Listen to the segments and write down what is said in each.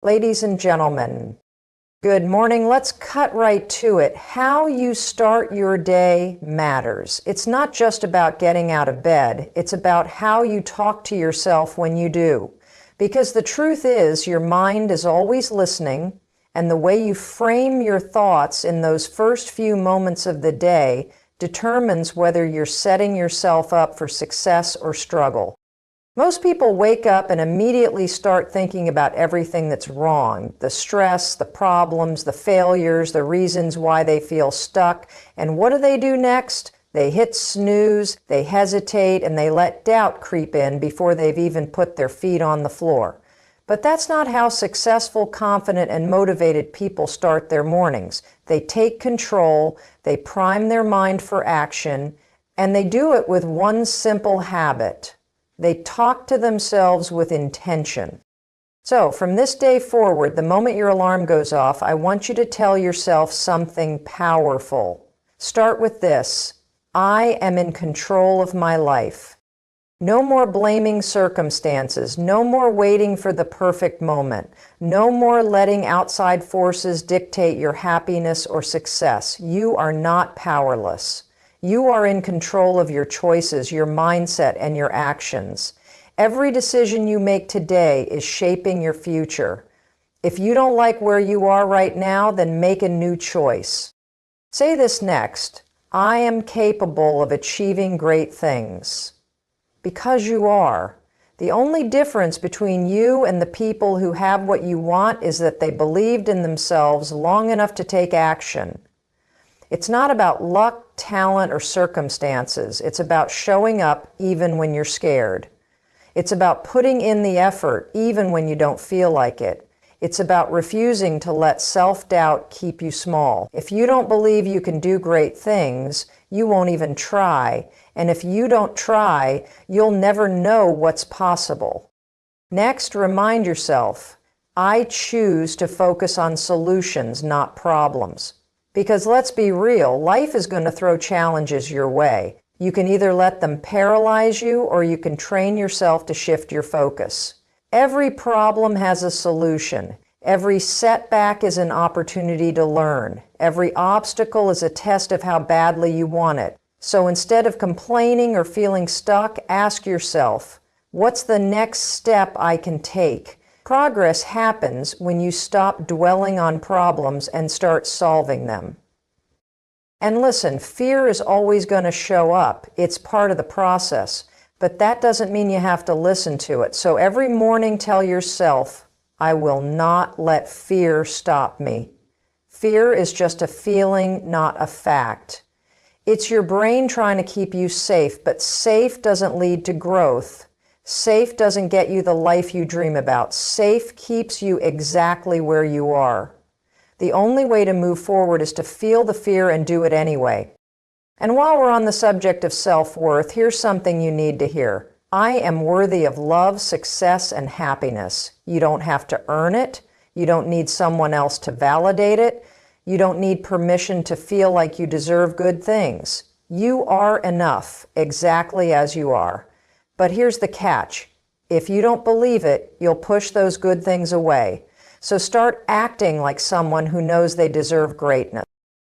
Ladies and gentlemen, good morning. Let's cut right to it. How you start your day matters. It's not just about getting out of bed. It's about how you talk to yourself when you do. Because the truth is, your mind is always listening, and the way you frame your thoughts in those first few moments of the day determines whether you're setting yourself up for success or struggle. Most people wake up and immediately start thinking about everything that's wrong, the stress, the problems, the failures, the reasons why they feel stuck. And what do next? They hit snooze, they hesitate, and they let doubt creep in before they've even put their feet on the floor. But that's not how successful, confident, and motivated people start their mornings. They take control, they prime their mind for action, and they do it with one simple habit. They talk to themselves with intention. So from this day forward, the moment your alarm goes off, I want you to tell yourself something powerful. Start with this: I am in control of my life. No more blaming circumstances. No more waiting for the perfect moment. No more letting outside forces dictate your happiness or success. You are not powerless. You are in control of your choices, your mindset, and your actions. Every decision you make today is shaping your future. If you don't like where you are right now, then make a new choice. Say this next: I am capable of achieving great things. Because you are. The only difference between you and the people who have what you want is that they believed in themselves long enough to take action. It's not about luck, talent, or circumstances. It's about showing up even when you're scared. It's about putting in the effort even when you don't feel like it. It's about refusing to let self-doubt keep you small. If you don't believe you can do great things, you won't even try. And if you don't try, you'll never know what's possible. Next, remind yourself, I choose to focus on solutions, not problems. Because let's be real, life is going to throw challenges your way. You can either let them paralyze you, or you can train yourself to shift your focus. Every problem has a solution. Every setback is an opportunity to learn. Every obstacle is a test of how badly you want it. So instead of complaining or feeling stuck, ask yourself, what's the next step I can take? Progress happens when you stop dwelling on problems and start solving them. And listen, fear is always going to show up. It's part of the process. But that doesn't mean you have to listen to it. So every morning tell yourself, I will not let fear stop me. Fear is just a feeling, not a fact. It's your brain trying to keep you safe, but safe doesn't lead to growth. Safe doesn't get you the life you dream about. Safe keeps you exactly where you are. The only way to move forward is to feel the fear and do it anyway. And while we're on the subject of self-worth, here's something you need to hear. I am worthy of love, success, and happiness. You don't have to earn it. You don't need someone else to validate it. You don't need permission to feel like you deserve good things. You are enough, exactly as you are. But here's the catch. If you don't believe it, you'll push those good things away. So start acting like someone who knows they deserve greatness.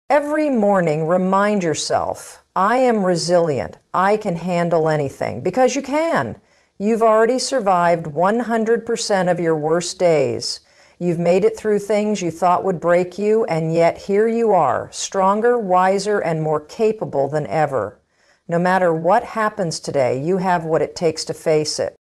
Every morning, remind yourself, I am resilient. I can handle anything. Because you can. You've already survived 100% of your worst days. You've made it through things you thought would break you, and yet here you are, stronger, wiser, and more capable than ever. No matter what happens today, you have what it takes to face it.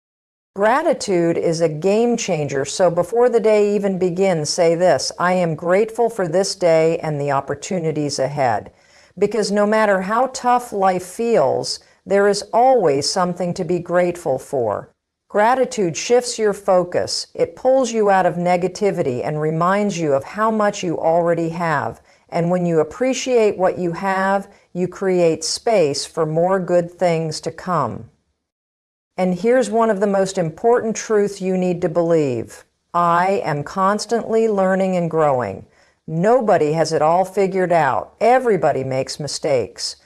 Gratitude is a game changer, so before the day even begins, say this: I am grateful for this day and the opportunities ahead. Because no matter how tough life feels, there is always something to be grateful for. Gratitude shifts your focus. It pulls you out of negativity and reminds you of how much you already have. And when you appreciate what you have, you create space for more good things to come. And here's one of the most important truths you need to believe. I am constantly learning and growing. Nobody has it all figured out. Everybody makes mistakes.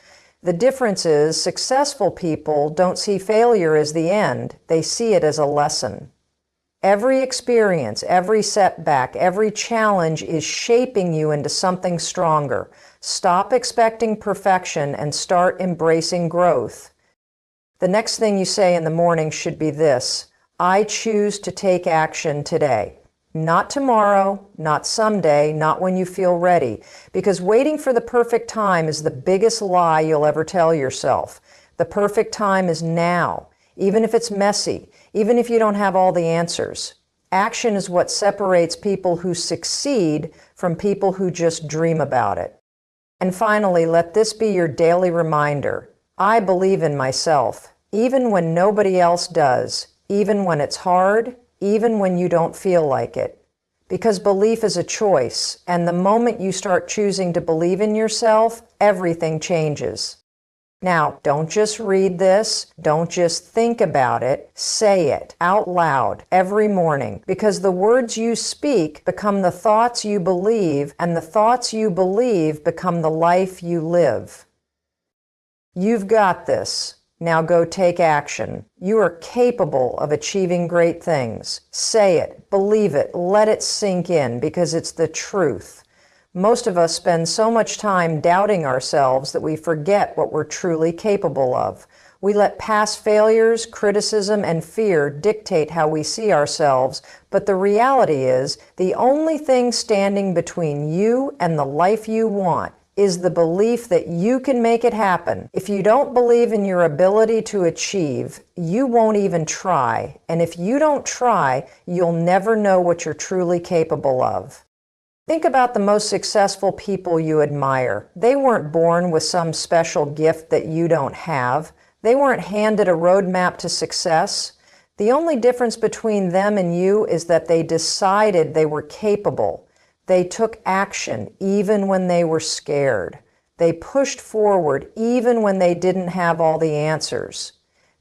The difference is successful people don't see failure as the end. They see it as a lesson. Every experience, every setback, every challenge is shaping you into something stronger. Stop expecting perfection and start embracing growth. The next thing you say in the morning should be this: I choose to take action today. Not tomorrow, not someday, not when you feel ready. Because waiting for the perfect time is the biggest lie you'll ever tell yourself. The perfect time is now, even if it's messy, even if you don't have all the answers. Action is what separates people who succeed from people who just dream about it. And finally, let this be your daily reminder. I believe in myself, even when nobody else does, even when it's hard, even when you don't feel like it. Because belief is a choice, and the moment you start choosing to believe in yourself, everything changes. Now, don't just read this, don't just think about it, say it out loud every morning, because the words you speak become the thoughts you believe, and the thoughts you believe become the life you live. You've got this. Now go take action. You are capable of achieving great things. Say it, believe it, let it sink in, because it's the truth. Most of us spend so much time doubting ourselves that we forget what we're truly capable of. We let past failures, criticism, and fear dictate how we see ourselves, but the reality is the only thing standing between you and the life you want is the belief that you can make it happen. If you don't believe in your ability to achieve, you won't even try. And if you don't try, you'll never know what you're truly capable of. Think about the most successful people you admire. They weren't born with some special gift that you don't have. They weren't handed a roadmap to success. The only difference between them and you is that they decided they were capable. They took action even when they were scared. They pushed forward even when they didn't have all the answers.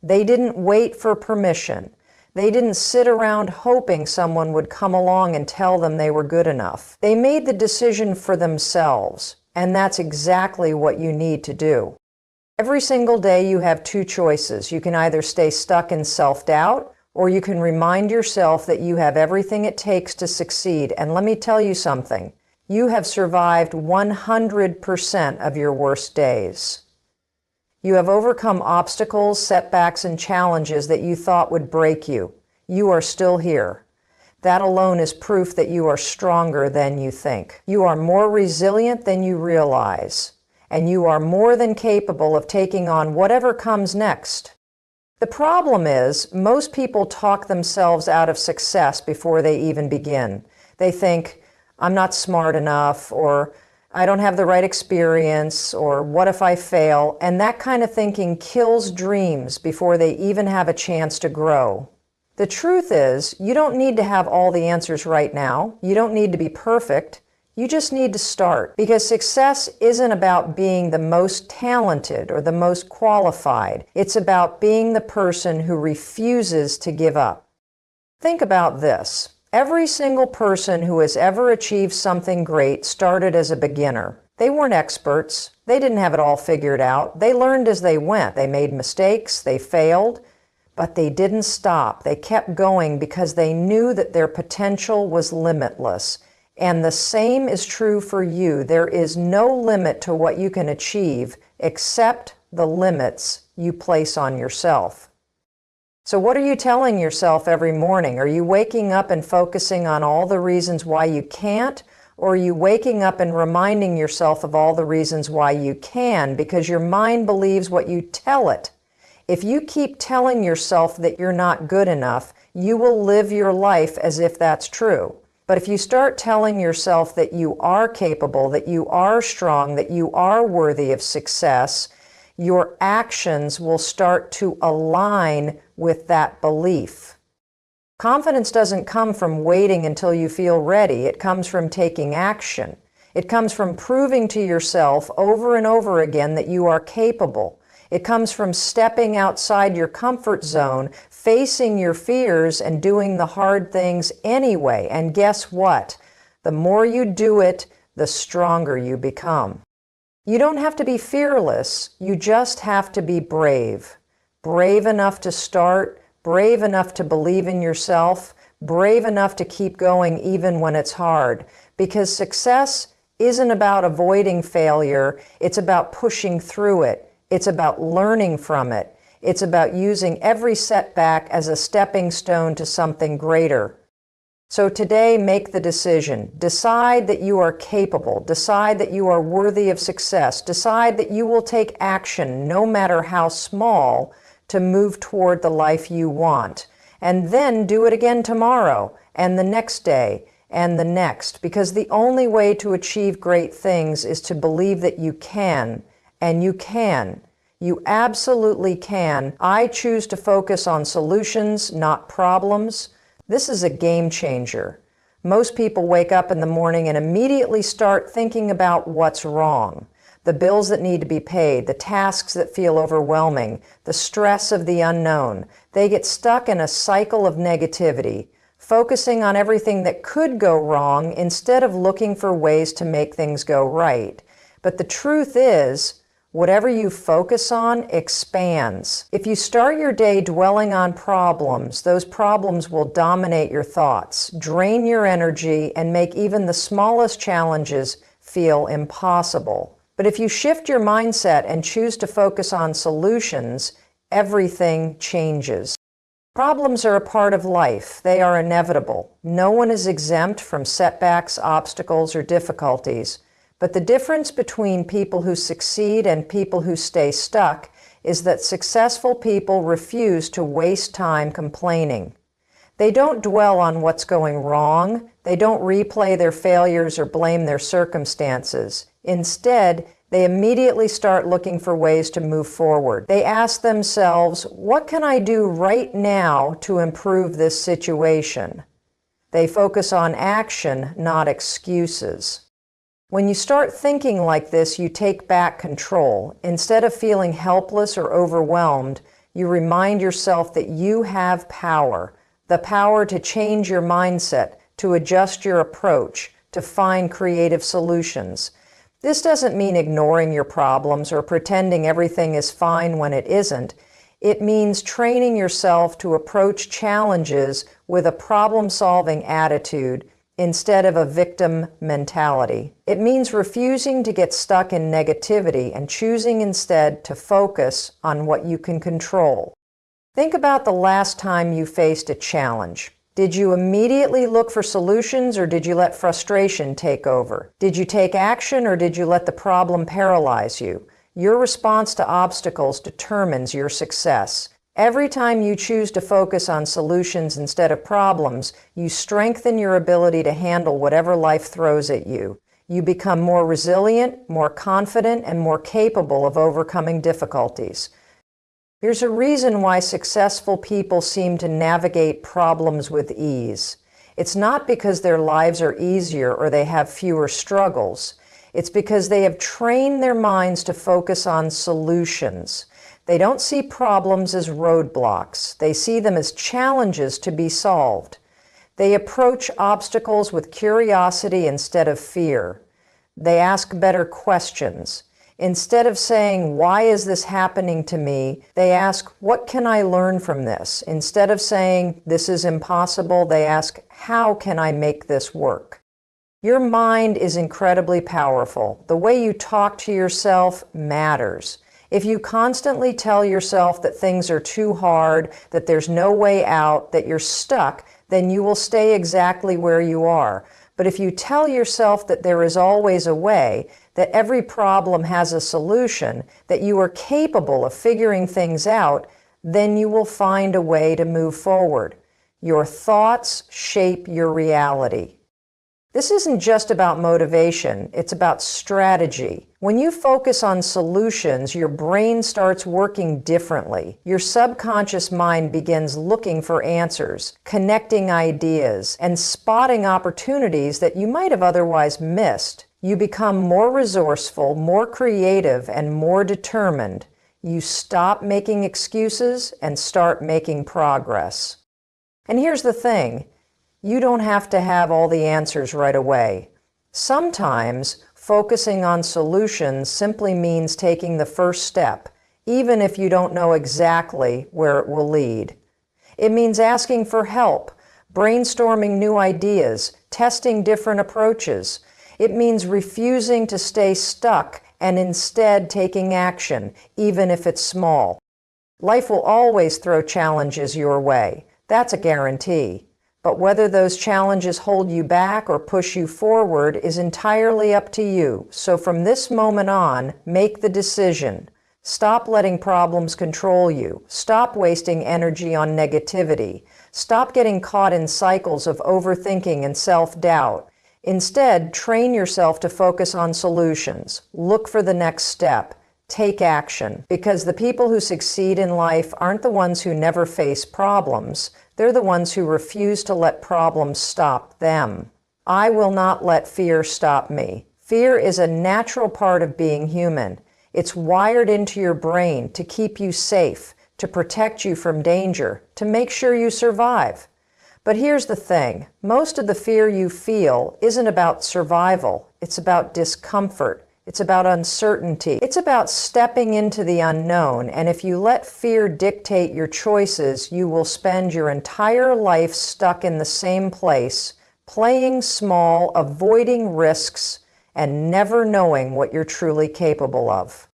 They didn't wait for permission. They didn't sit around hoping someone would come along and tell them they were good enough. They made the decision for themselves, and that's exactly what you need to do. Every single day you have two choices. You can either stay stuck in self-doubt, or you can remind yourself that you have everything it takes to succeed. And let me tell you something. You have survived 100% of your worst days. You have overcome obstacles, setbacks, and challenges that you thought would break you. You are still here. That alone is proof that you are stronger than you think. You are more resilient than you realize. And you are more than capable of taking on whatever comes next. The problem is, most people talk themselves out of success before they even begin. They think, I'm not smart enough, or I don't have the right experience, or what if I fail? And that kind of thinking kills dreams before they even have a chance to grow. The truth is, you don't need to have all the answers right now. You don't need to be perfect. You just need to start, because success isn't about being the most talented or the most qualified. It's about being the person who refuses to give up. Think about this. Every single person who has ever achieved something great started as a beginner. They weren't experts. They didn't have it all figured out. They learned as they went. They made mistakes. They failed. But they didn't stop. They kept going because they knew that their potential was limitless. And the same is true for you. There is no limit to what you can achieve except the limits you place on yourself. So what are you telling yourself every morning? Are you waking up and focusing on all the reasons why you can't? Or are you waking up and reminding yourself of all the reasons why you can? Because your mind believes what you tell it. If you keep telling yourself that you're not good enough, you will live your life as if that's true. But if you start telling yourself that you are capable, that you are strong, that you are worthy of success, your actions will start to align with that belief. Confidence doesn't come from waiting until you feel ready. It comes from taking action. It comes from proving to yourself over and over again that you are capable. It comes from stepping outside your comfort zone, facing your fears, and doing the hard things anyway. And guess what? The more you do it, the stronger you become. You don't have to be fearless. You just have to be brave. Brave enough to start, brave enough to believe in yourself, brave enough to keep going even when it's hard, because success isn't about avoiding failure, it's about pushing through it. It's about learning from it. It's about using every setback as a stepping stone to something greater. So today, make the decision. Decide that you are capable. Decide that you are worthy of success. Decide that you will take action, no matter how small, to move toward the life you want. And then do it again tomorrow, and the next day, and the next, because the only way to achieve great things is to believe that you can, and you can. You absolutely can. I choose to focus on solutions, not problems. This is a game changer. Most people wake up in the morning and immediately start thinking about what's wrong. The bills that need to be paid, the tasks that feel overwhelming, the stress of the unknown. They get stuck in a cycle of negativity, focusing on everything that could go wrong instead of looking for ways to make things go right. But the truth is, whatever you focus on expands. If you start your day dwelling on problems, those problems will dominate your thoughts, drain your energy, and make even the smallest challenges feel impossible. But if you shift your mindset and choose to focus on solutions, everything changes. Problems are a part of life. They are inevitable. No one is exempt from setbacks, obstacles, or difficulties. But the difference between people who succeed and people who stay stuck is that successful people refuse to waste time complaining. They don't dwell on what's going wrong. They don't replay their failures or blame their circumstances. Instead, they immediately start looking for ways to move forward. They ask themselves, what can I do right now to improve this situation? They focus on action, not excuses. When you start thinking like this, you take back control. Instead of feeling helpless or overwhelmed, you remind yourself that you have power, the power to change your mindset, to adjust your approach, to find creative solutions. This doesn't mean ignoring your problems or pretending everything is fine when it isn't. It means training yourself to approach challenges with a problem-solving attitude instead of a victim mentality. It means refusing to get stuck in negativity and choosing instead to focus on what you can control. Think about the last time you faced a challenge. Did you immediately look for solutions, or did you let frustration take over? Did you take action, or did you let the problem paralyze you? Your response to obstacles determines your success. Every time you choose to focus on solutions instead of problems, you strengthen your ability to handle whatever life throws at you. You become more resilient, more confident, and more capable of overcoming difficulties. There's a reason why successful people seem to navigate problems with ease. It's not because their lives are easier or they have fewer struggles. It's because they have trained their minds to focus on solutions. They don't see problems as roadblocks. They see them as challenges to be solved. They approach obstacles with curiosity instead of fear. They ask better questions. Instead of saying, "Why is this happening to me?" they ask, "What can I learn from this?" Instead of saying, "This is impossible," they ask, "How can I make this work?" Your mind is incredibly powerful. The way you talk to yourself matters. If you constantly tell yourself that things are too hard, that there's no way out, that you're stuck, then you will stay exactly where you are. But if you tell yourself that there is always a way, that every problem has a solution, that you are capable of figuring things out, then you will find a way to move forward. Your thoughts shape your reality. This isn't just about motivation, it's about strategy. When you focus on solutions, your brain starts working differently. Your subconscious mind begins looking for answers, connecting ideas, and spotting opportunities that you might have otherwise missed. You become more resourceful, more creative, and more determined. You stop making excuses and start making progress. And here's the thing. You don't have to have all the answers right away. Sometimes focusing on solutions simply means taking the first step, even if you don't know exactly where it will lead. It means asking for help, brainstorming new ideas, testing different approaches. It means refusing to stay stuck and instead taking action, even if it's small. Life will always throw challenges your way. That's a guarantee. But whether those challenges hold you back or push you forward is entirely up to you. So from this moment on, make the decision. Stop letting problems control you. Stop wasting energy on negativity. Stop getting caught in cycles of overthinking and self-doubt. Instead, train yourself to focus on solutions. Look for the next step. Take action. Because the people who succeed in life aren't the ones who never face problems. They're the ones who refuse to let problems stop them. I will not let fear stop me. Fear is a natural part of being human. It's wired into your brain to keep you safe, to protect you from danger, to make sure you survive. But here's the thing. Most of the fear you feel isn't about survival. It's about discomfort. It's about uncertainty. It's about stepping into the unknown, and if you let fear dictate your choices, you will spend your entire life stuck in the same place, playing small, avoiding risks, and never knowing what you're truly capable of.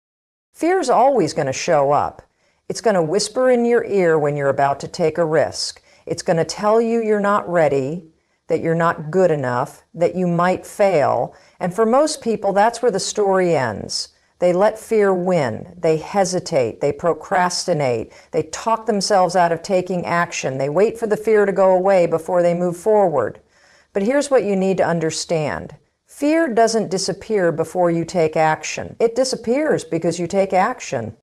Fear's always going to show up. It's going to whisper in your ear when you're about to take a risk. It's going to tell you you're not ready, that you're not good enough, that you might fail. And for most people, that's where the story ends. They let fear win. They hesitate. They procrastinate. They talk themselves out of taking action. They wait for the fear to go away before they move forward. But here's what you need to understand. Fear doesn't disappear before you take action. It disappears because you take action.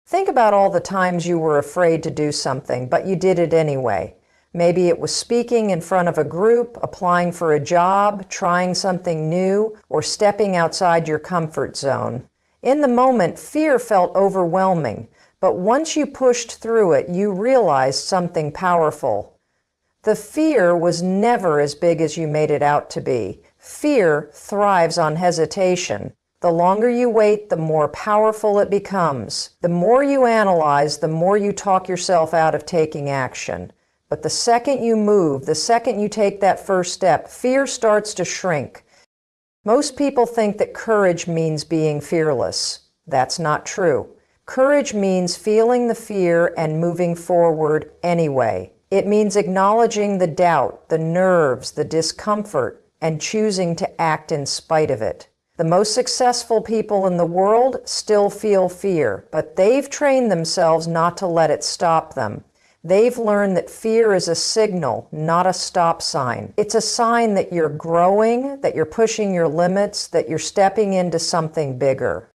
Think about all the times you were afraid to do something, but you did it anyway. Maybe it was speaking in front of a group, applying for a job, trying something new, or stepping outside your comfort zone. In the moment, fear felt overwhelming, but once you pushed through it, you realized something powerful. The fear was never as big as you made it out to be. Fear thrives on hesitation. The longer you wait, the more powerful it becomes. The more you analyze, the more you talk yourself out of taking action. But the second you move, the second you take that first step, fear starts to shrink. Most people think that courage means being fearless. That's not true. Courage means feeling the fear and moving forward anyway. It means acknowledging the doubt, the nerves, the discomfort, and choosing to act in spite of it. The most successful people in the world still feel fear, but they've trained themselves not to let it stop them. They've learned that fear is a signal, not a stop sign. It's a sign that you're growing, that you're pushing your limits, that you're stepping into something bigger.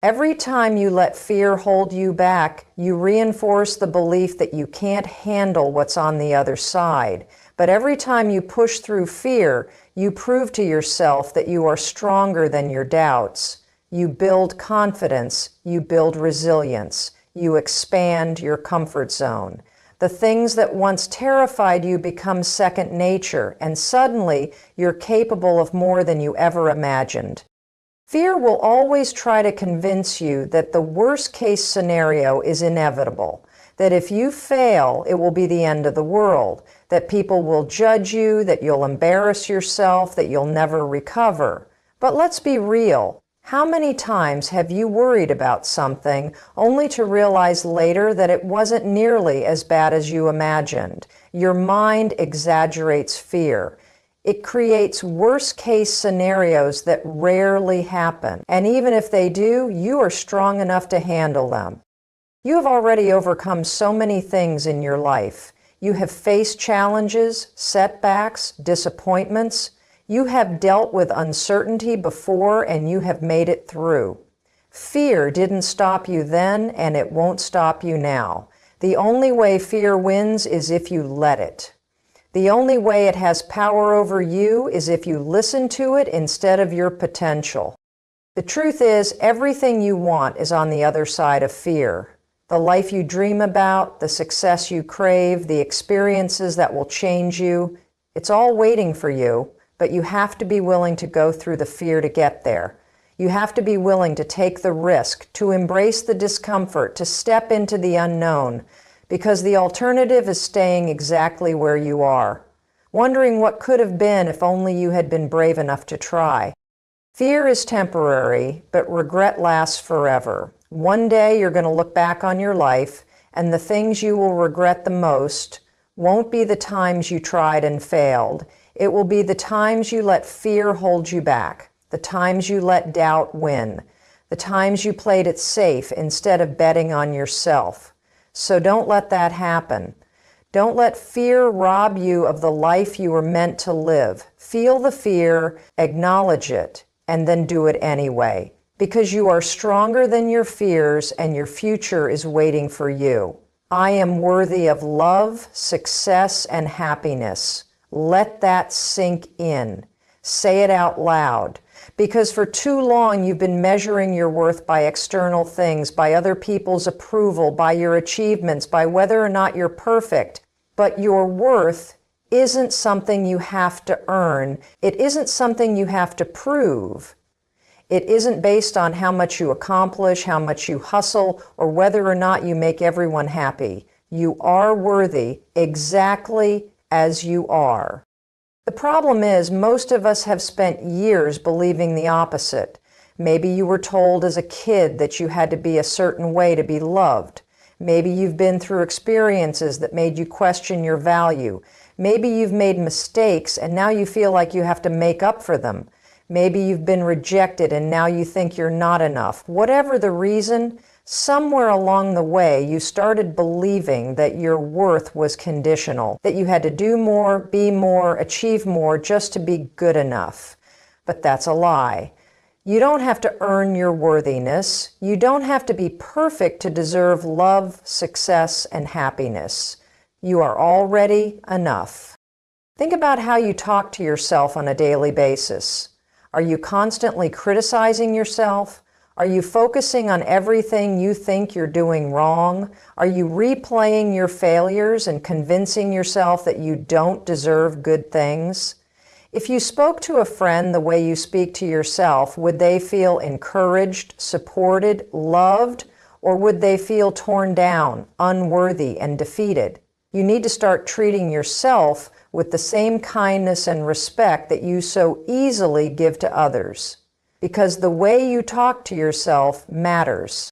Every time you let fear hold you back, you reinforce the belief that you can't handle what's on the other side. But every time you push through fear, you prove to yourself that you are stronger than your doubts. You build confidence, you build resilience, you expand your comfort zone. The things that once terrified you become second nature, and suddenly you're capable of more than you ever imagined. Fear will always try to convince you that the worst-case scenario is inevitable, that if you fail, it will be the end of the world, that people will judge you, that you'll embarrass yourself, that you'll never recover. But let's be real. How many times have you worried about something only to realize later that it wasn't nearly as bad as you imagined? Your mind exaggerates fear. It creates worst-case scenarios that rarely happen. And even if they do, you are strong enough to handle them. You have already overcome so many things in your life. You have faced challenges, setbacks, disappointments. You have dealt with uncertainty before and you have made it through. Fear didn't stop you then and it won't stop you now. The only way fear wins is if you let it. The only way it has power over you is if you listen to it instead of your potential. The truth is, everything you want is on the other side of fear. The life you dream about, the success you crave, the experiences that will change you, it's all waiting for you. But you have to be willing to go through the fear to get there. You have to be willing to take the risk, to embrace the discomfort, to step into the unknown, because the alternative is staying exactly where you are. wondering what could have been if only you had been brave enough to try. Fear is temporary, but regret lasts forever. One day you're going to look back on your life, and the things you will regret the most won't be the times you tried and failed. It will be the times you let fear hold you back, the times you let doubt win, the times you played it safe instead of betting on yourself. So don't let that happen. Don't let fear rob you of the life you were meant to live. Feel the fear, acknowledge it, and then do it anyway. Because you are stronger than your fears and your future is waiting for you. I am worthy of love, success, and happiness. Let that sink in. Say it out loud. Because for too long you've been measuring your worth by external things, by other people's approval, by your achievements, by whether or not you're perfect. But your worth isn't something you have to earn. It isn't something you have to prove. It isn't based on how much you accomplish, how much you hustle, or whether or not you make everyone happy. You are worthy exactly as you are. The problem is, most of us have spent years believing the opposite. Maybe you were told as a kid that you had to be a certain way to be loved. Maybe you've been through experiences that made you question your value. Maybe you've made mistakes and now you feel like you have to make up for them. Maybe you've been rejected and now you think you're not enough. Whatever the reason, somewhere along the way you started believing that your worth was conditional, that you had to do more, be more, achieve more just to be good enough. But that's a lie. You don't have to earn your worthiness. You don't have to be perfect to deserve love, success, and happiness. You are already enough. Think about how you talk to yourself on a daily basis. Are you constantly criticizing yourself? Are you focusing on everything you think you're doing wrong? Are you replaying your failures and convincing yourself that you don't deserve good things? If you spoke to a friend the way you speak to yourself, would they feel encouraged, supported, loved, or would they feel torn down, unworthy, and defeated? You need to start treating yourself with the same kindness and respect that you so easily give to others. Because the way you talk to yourself matters.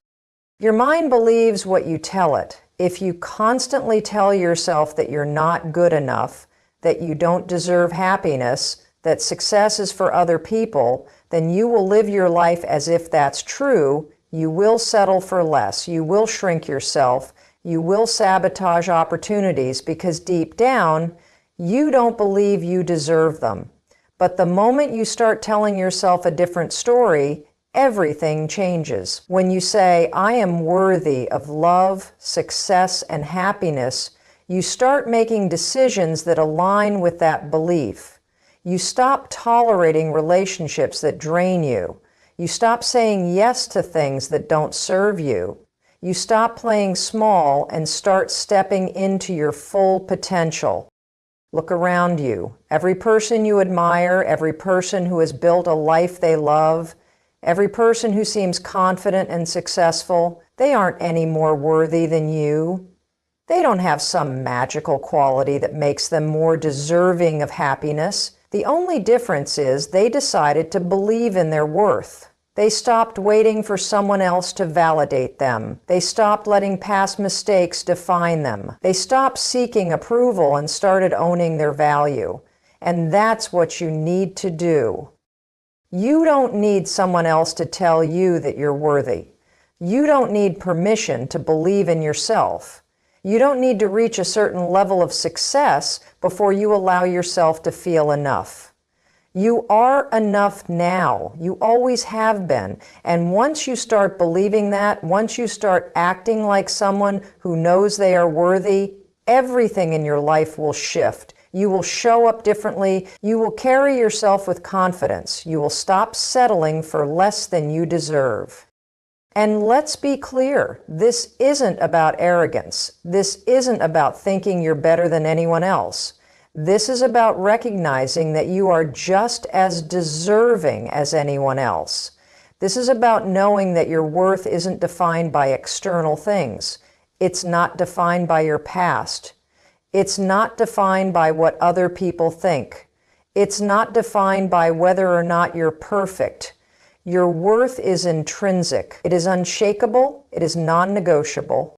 Your mind believes what you tell it. If you constantly tell yourself that you're not good enough, that you don't deserve happiness, that success is for other people, then you will live your life as if that's true. You will settle for less. You will shrink yourself. You will sabotage opportunities because deep down, you don't believe you deserve them. But the moment you start telling yourself a different story, everything changes. When you say, I am worthy of love, success, and happiness, you start making decisions that align with that belief. You stop tolerating relationships that drain you. You stop saying yes to things that don't serve you. You stop playing small and start stepping into your full potential. Look around you. Every person you admire, every person who has built a life they love, every person who seems confident and successful, they aren't any more worthy than you. They don't have some magical quality that makes them more deserving of happiness. The only difference is they decided to believe in their worth. They stopped waiting for someone else to validate them. They stopped letting past mistakes define them. They stopped seeking approval and started owning their value. And that's what you need to do. You don't need someone else to tell you that you're worthy. You don't need permission to believe in yourself. You don't need to reach a certain level of success before you allow yourself to feel enough. You are enough now. You always have been. And once you start believing that, once you start acting like someone who knows they are worthy, everything in your life will shift. You will show up differently. You will carry yourself with confidence. You will stop settling for less than you deserve. And let's be clear, this isn't about arrogance. This isn't about thinking you're better than anyone else. This is about recognizing that you are just as deserving as anyone else. This is about knowing that your worth isn't defined by external things. It's not defined by your past. It's not defined by what other people think. It's not defined by whether or not you're perfect. Your worth is intrinsic. It is unshakable. It is non-negotiable.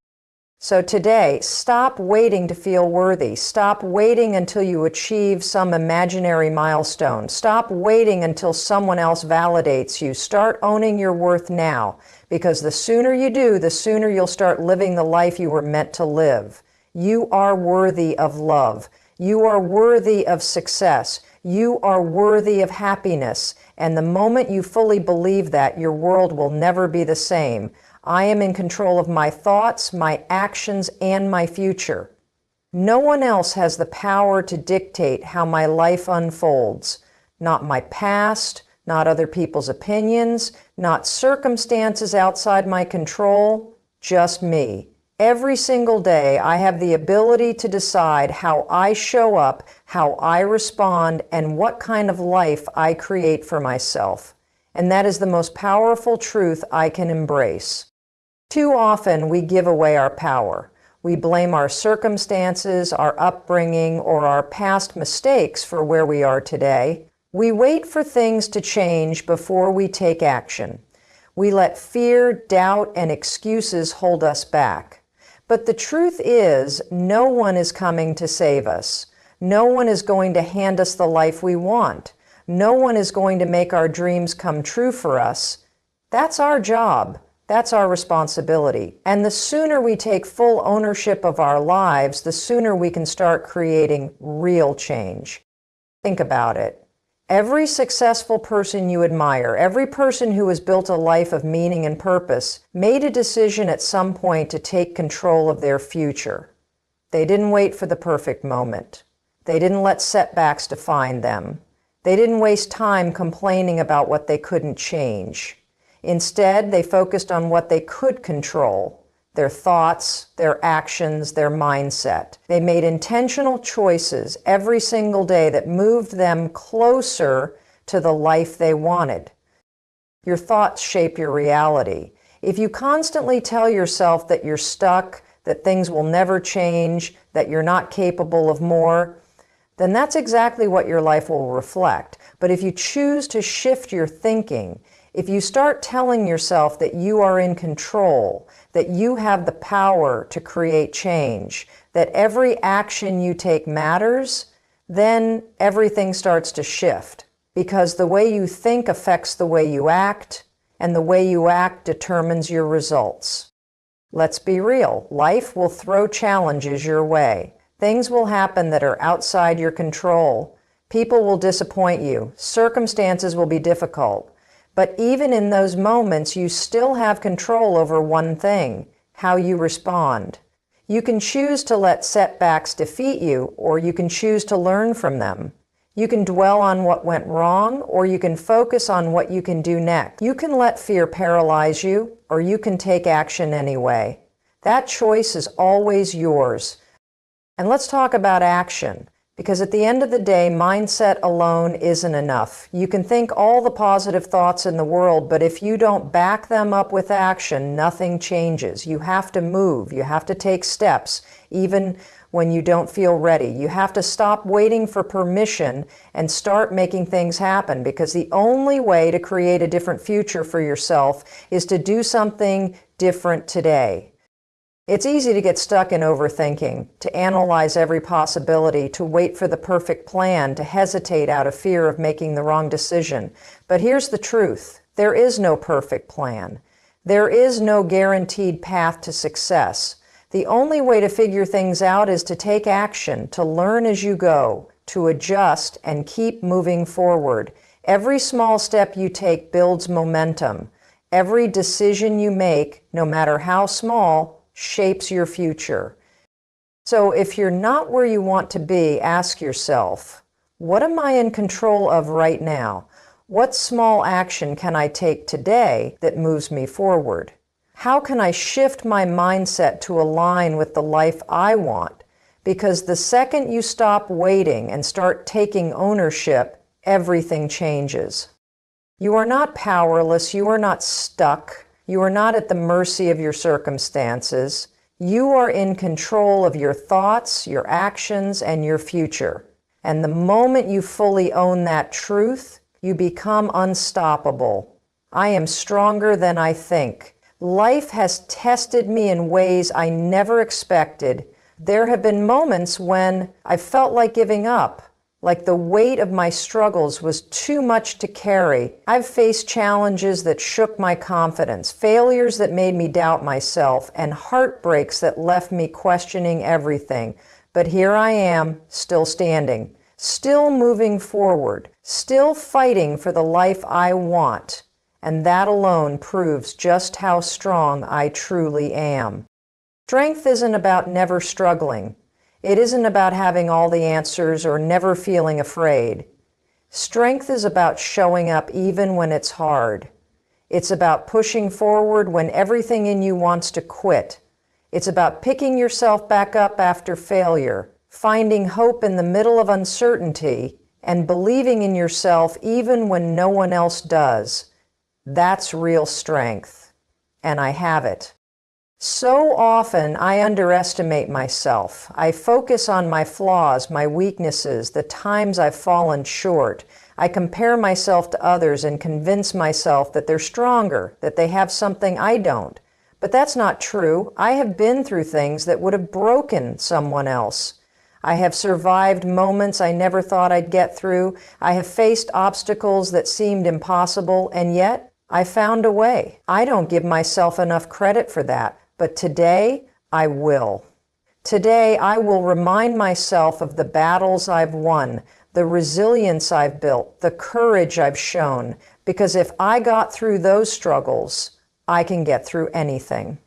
So today, stop waiting to feel worthy. Stop waiting until you achieve some imaginary milestone. Stop waiting until someone else validates you. Start owning your worth now, because the sooner you do, the sooner you'll start living the life you were meant to live. You are worthy of love. You are worthy of success. You are worthy of happiness. And the moment you fully believe that, your world will never be the same. I am in control of my thoughts, my actions, and my future. No one else has the power to dictate how my life unfolds. Not my past, not other people's opinions, not circumstances outside my control, just me. Every single day, I have the ability to decide how I show up, how I respond, and what kind of life I create for myself. And that is the most powerful truth I can embrace. Too often, we give away our power. We blame our circumstances, our upbringing, or our past mistakes for where we are today. We wait for things to change before we take action. We let fear, doubt, and excuses hold us back. But the truth is, no one is coming to save us. No one is going to hand us the life we want. No one is going to make our dreams come true for us. That's our job. That's our responsibility. And the sooner we take full ownership of our lives, the sooner we can start creating real change. Think about it. Every successful person you admire, every person who has built a life of meaning and purpose, made a decision at some point to take control of their future. They didn't wait for the perfect moment. They didn't let setbacks define them. They didn't waste time complaining about what they couldn't change. Instead, they focused on what they could control, their thoughts, their actions, their mindset. They made intentional choices every single day that moved them closer to the life they wanted. Your thoughts shape your reality. If you constantly tell yourself that you're stuck, that things will never change, that you're not capable of more, then that's exactly what your life will reflect. But if you choose to shift your thinking, if you start telling yourself that you are in control, that you have the power to create change, that every action you take matters, then everything starts to shift. Because the way you think affects the way you act, and the way you act determines your results. Let's be real. Life will throw challenges your way. Things will happen that are outside your control. People will disappoint you. Circumstances will be difficult. But even in those moments, you still have control over one thing: how you respond. You can choose to let setbacks defeat you, or you can choose to learn from them. You can dwell on what went wrong, or you can focus on what you can do next. You can let fear paralyze you, or you can take action anyway. That choice is always yours. And let's talk about action. Because at the end of the day, mindset alone isn't enough. You can think all the positive thoughts in the world, but if you don't back them up with action, nothing changes. You have to move. You have to take steps, even when you don't feel ready. You have to stop waiting for permission and start making things happen, because the only way to create a different future for yourself is to do something different today. It's easy to get stuck in overthinking, to analyze every possibility, to wait for the perfect plan, to hesitate out of fear of making the wrong decision. But here's the truth. There is no perfect plan. There is no guaranteed path to success. The only way to figure things out is to take action, to learn as you go, to adjust and keep moving forward. Every small step you take builds momentum. Every decision you make, no matter how small, shapes your future. So if you're not where you want to be, ask yourself, what am I in control of right now? What small action can I take today that moves me forward? How can I shift my mindset to align with the life I want? Because the second you stop waiting and start taking ownership, everything changes. You are not powerless. You are not stuck. You are not at the mercy of your circumstances. You are in control of your thoughts, your actions, and your future. And the moment you fully own that truth, you become unstoppable. I am stronger than I think. Life has tested me in ways I never expected. There have been moments when I felt like giving up, like the weight of my struggles was too much to carry. I've faced challenges that shook my confidence, failures that made me doubt myself, and heartbreaks that left me questioning everything. But here I am, still standing, still moving forward, still fighting for the life I want. And that alone proves just how strong I truly am. Strength isn't about never struggling. It isn't about having all the answers or never feeling afraid. Strength is about showing up even when it's hard. It's about pushing forward when everything in you wants to quit. It's about picking yourself back up after failure, finding hope in the middle of uncertainty, and believing in yourself even when no one else does. That's real strength, and I have it. So often I underestimate myself. I focus on my flaws, my weaknesses, the times I've fallen short. I compare myself to others and convince myself that they're stronger, that they have something I don't. But that's not true. I have been through things that would have broken someone else. I have survived moments I never thought I'd get through. I have faced obstacles that seemed impossible, and yet I found a way. I don't give myself enough credit for that. But today, I will. Today, I will remind myself of the battles I've won, the resilience I've built, the courage I've shown, because if I got through those struggles, I can get through anything.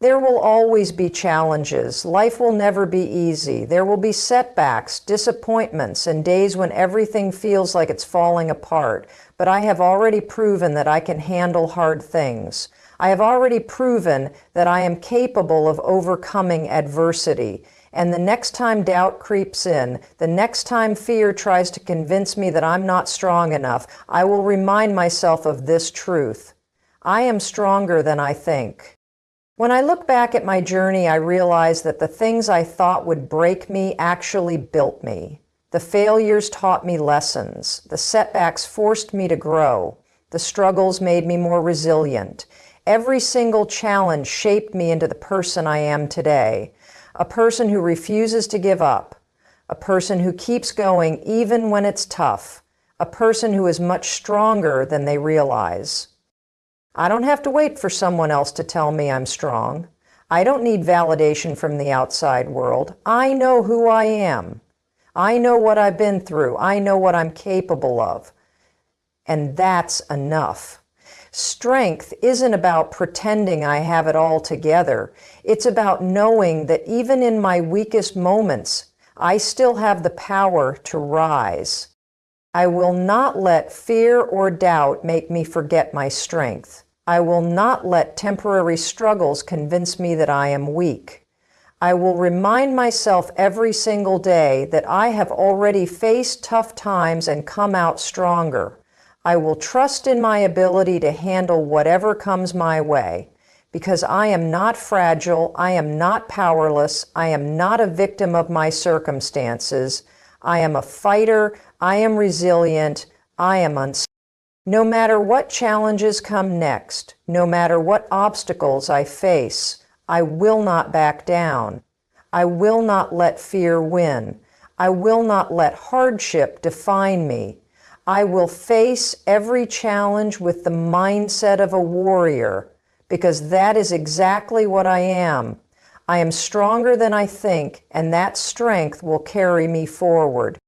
There will always be challenges. Life will never be easy. There will be setbacks, disappointments, and days when everything feels like it's falling apart. But I have already proven that I can handle hard things. I have already proven that I am capable of overcoming adversity. And the next time doubt creeps in, the next time fear tries to convince me that I'm not strong enough, I will remind myself of this truth. I am stronger than I think. When I look back at my journey, I realize that the things I thought would break me actually built me. The failures taught me lessons. The setbacks forced me to grow. The struggles made me more resilient. Every single challenge shaped me into the person I am today. A person who refuses to give up. A person who keeps going even when it's tough. A person who is much stronger than they realize. I don't have to wait for someone else to tell me I'm strong. I don't need validation from the outside world. I know who I am. I know what I've been through. I know what I'm capable of. And that's enough. Strength isn't about pretending I have it all together. It's about knowing that even in my weakest moments, I still have the power to rise. I will not let fear or doubt make me forget my strength. I will not let temporary struggles convince me that I am weak. I will remind myself every single day that I have already faced tough times and come out stronger. I will trust in my ability to handle whatever comes my way, because I am not fragile, I am not powerless, I am not a victim of my circumstances. I am a fighter, I am resilient, I am unstoppable. No matter what challenges come next, no matter what obstacles I face, I will not back down. I will not let fear win. I will not let hardship define me. I will face every challenge with the mindset of a warrior, because that is exactly what I am. I am stronger than I think, and that strength will carry me forward.